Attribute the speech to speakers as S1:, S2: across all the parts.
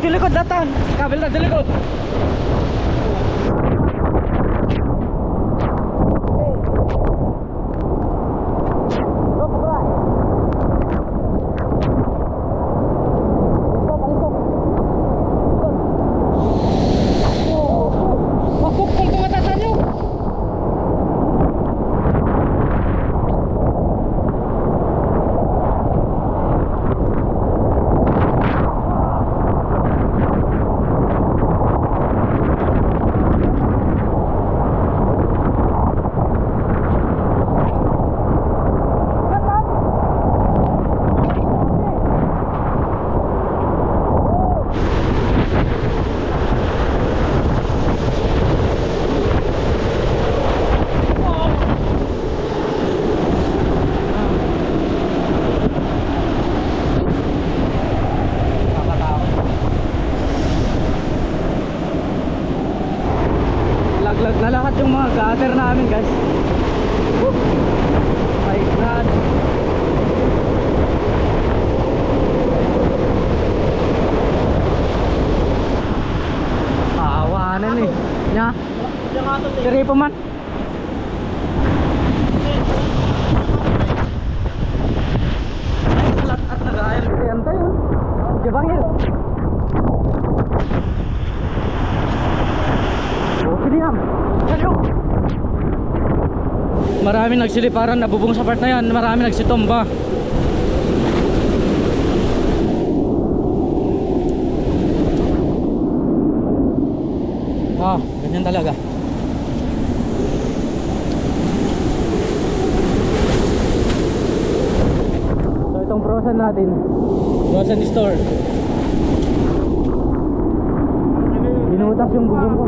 S1: Dilikod datan. Kabel na dilikod. Na lahat yung mga gutter namin, guys. Woo! My God. Awanan eh. Nya. Kiri pa man. At nag-aayal kasi yan tayo. Jabangil. Marami nagsiliparan, nabubong sa part na yan. Marami nagsitomba. Ganyan talaga. So itong frozen natin, frozen store, binutas yung bubong ko.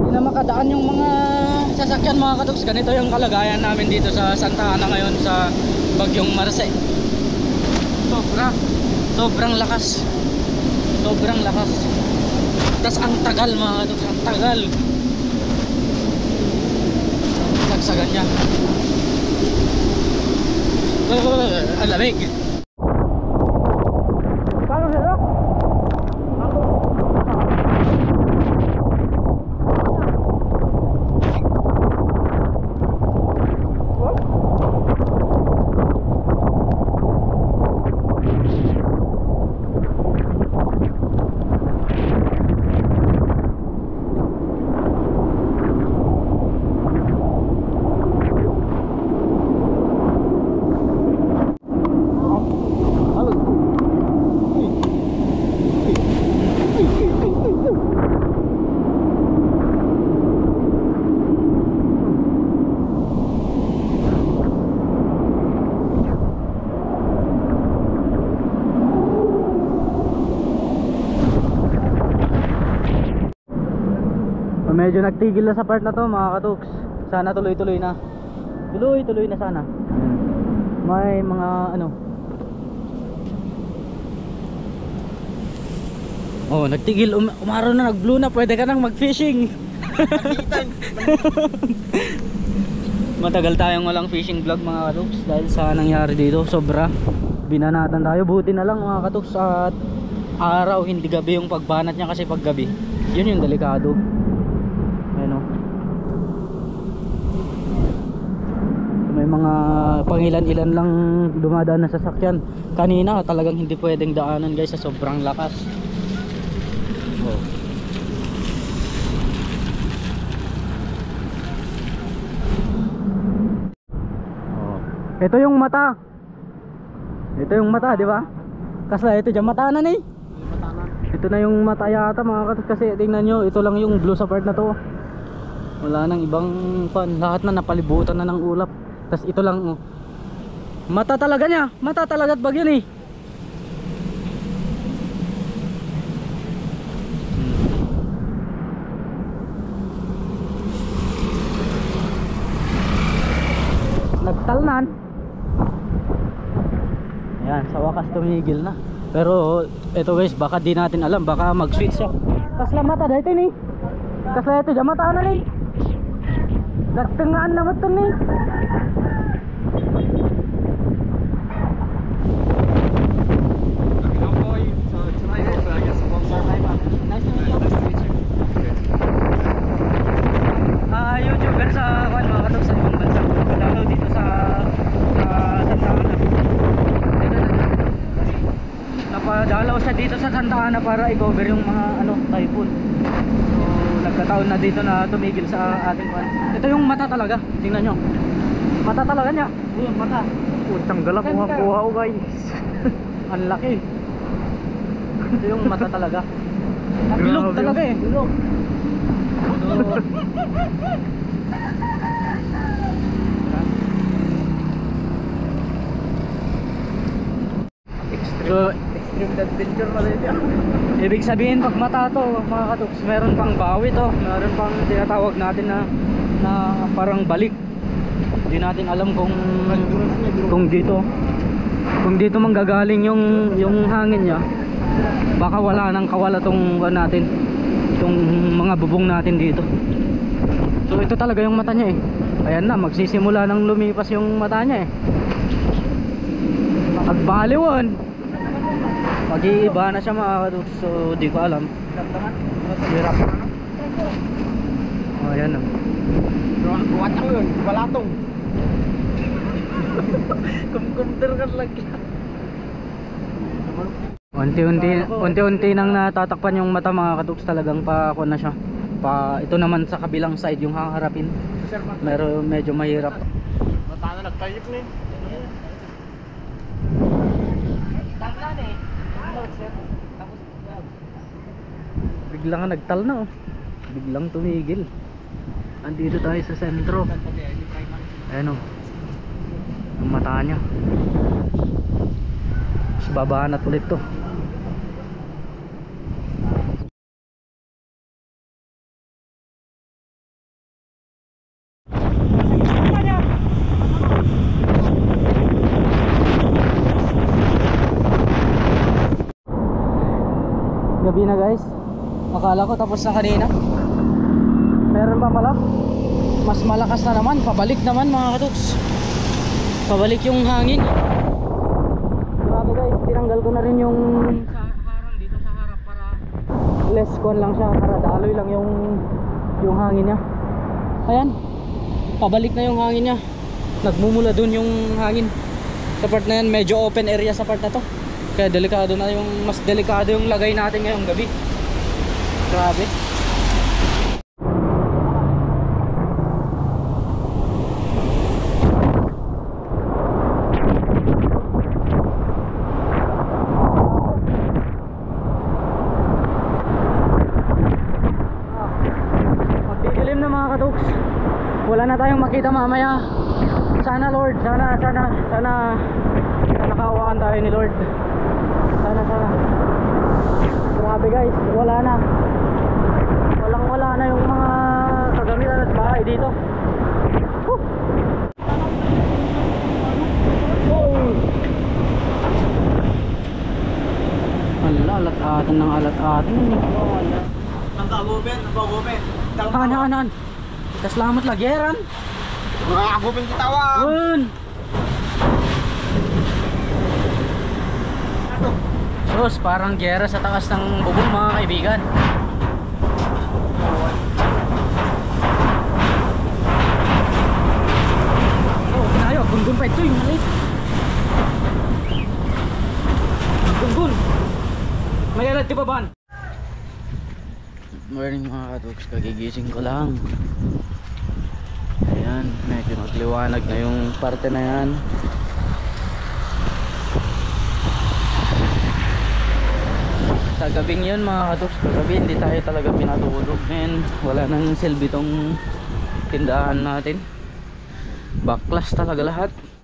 S1: Hindi na makadaan yung mga sasakyan, mga katuks. Ganito yung kalagayan namin dito sa Santa Ana ngayon sa bagyong Marce. Sobrang lakas. Sobrang lakas. Tas ang tagal, mga katuks, ang tagal. Sagsagan niya. Ang lamig. Medyo nagtigil na sa part na to, mga katuks. Sana tuloy-tuloy na. Tuloy-tuloy na sana. May mga ano. Oh, nagtigil, umaraw na, nag-blue na. Pwede ka nang mag-fishing. Matagal tayong walang fishing vlog, mga katuks, dahil sa nangyari dito. Sobra binanatan tayo. Buti na lang, mga katuks, at araw, hindi gabi yung pagbanat niya. Kasi pag gabi, yun yung delikado. May mga pangilan-ilan lang dumadaan na sasakyan. Kanina talagang hindi pwedeng daanan, guys, sa sobrang lakas. Ito yung mata. Ito yung mata, di ba? Kasi ito dyan mata na ni. Ito na yung mata yata, mga katuks. Kasi tingnan nyo, ito lang yung blue sa part na to. Wala nang ibang pan. Lahat na napalibutan na ng ulap. Tas ito lang, oh. Mata talaga niya. Mata talaga at bagyo ni. Nagtalnan. Ayan, sa wakas tumigil na. Pero ito, guys, baka di natin alam. Baka mag-switch siya. Kasla mata dahito ni. Kasla ito dyan mata na ni. Nagtengaan naman ito ni. katoks sa ibang bansa, lalo dito sa Santa Ana. Napadalaw siya dito sa Santa Ana para i-cover yung mga typhoon. So nagkataon na dito na tumigil sa ating pan. Ito yung mata talaga, tingnan nyo. Mata talaga niya. Yung mata.
S2: Puntang galak ko kuha guys.
S1: Ang laki. Ito yung mata talaga. Bilog talaga eh. Bilog.
S2: Extreme adventure pala ito.
S1: Ibig sabihin pag mata to mga katoks, meron pang bawi to, meron pang tinatawag natin na parang balik. Hindi natin alam kung dito manggagaling yung hangin niya. Baka wala nang kawala tong natin, itong mga bubong natin dito. So ito talaga yung mata niya eh. Ayan na, magsisimula nang lumipas yung mata niya eh. Pagbaliwan, mag-iiba na siya mga katoks. So di ko alam. Hirap. Oh, ayan o.
S2: Kuwat ako yun, balatong. Kumkumter ka lagi.
S1: Unti-unti nang natatakpan yung mata mga katoks, talagang pa ako na siya. Ito naman sa kabilang side yung haharapin. Medyo mahirap.
S2: Mata na nagtayip na eh.
S1: Biglang nagtal na oh. Biglang tumigil. Andito tayo sa sentro. Ayan oh, yung mata niya. Mas babanat ulit to. Gabi na guys. Akala ko tapos na kanina. Meron pa pala. Mas malakas na naman. Pabalik naman mga katoks. Pabalik yung hangin. Grabe guys. Tinanggal ko na rin yung harang dito sa harap para less con lang siya. Para daloy lang yung hangin niya. Ayan. Pabalik na yung hangin niya. Nagmumula dun yung hangin. Sa part na yan medyo open area sa part na to. Kaya delikado na mas delikado yung lagay natin ngayong gabi. Grabe. Magdidilim na mga katoks. Wala na tayong makita mamaya. Sana Lord, sana nakaawakan tayo ni Lord. Sana. Grabe guys, wala na yung mga kagamitan at bahay dito. Alat-atan ng alat-atan
S2: Ang kagupen.
S1: Hanan. Kasalamat lageran.
S2: Mga kagupen kitawa.
S1: Wun. Sos, parang gera sa taas ng bubong mga kaibigan. Oh, tayo, gungun pa ito yung maliit. Gungun. May alat di ba ban? Morning mga katoks, kagigising ko lang. Ayan, medyo nagliwanag na yung parte na yan. Sa gabing yun mga katoks, kagabi hindi tayo talaga pinatulog. And wala nang silbi tong tindahan natin. Backclass talaga lahat.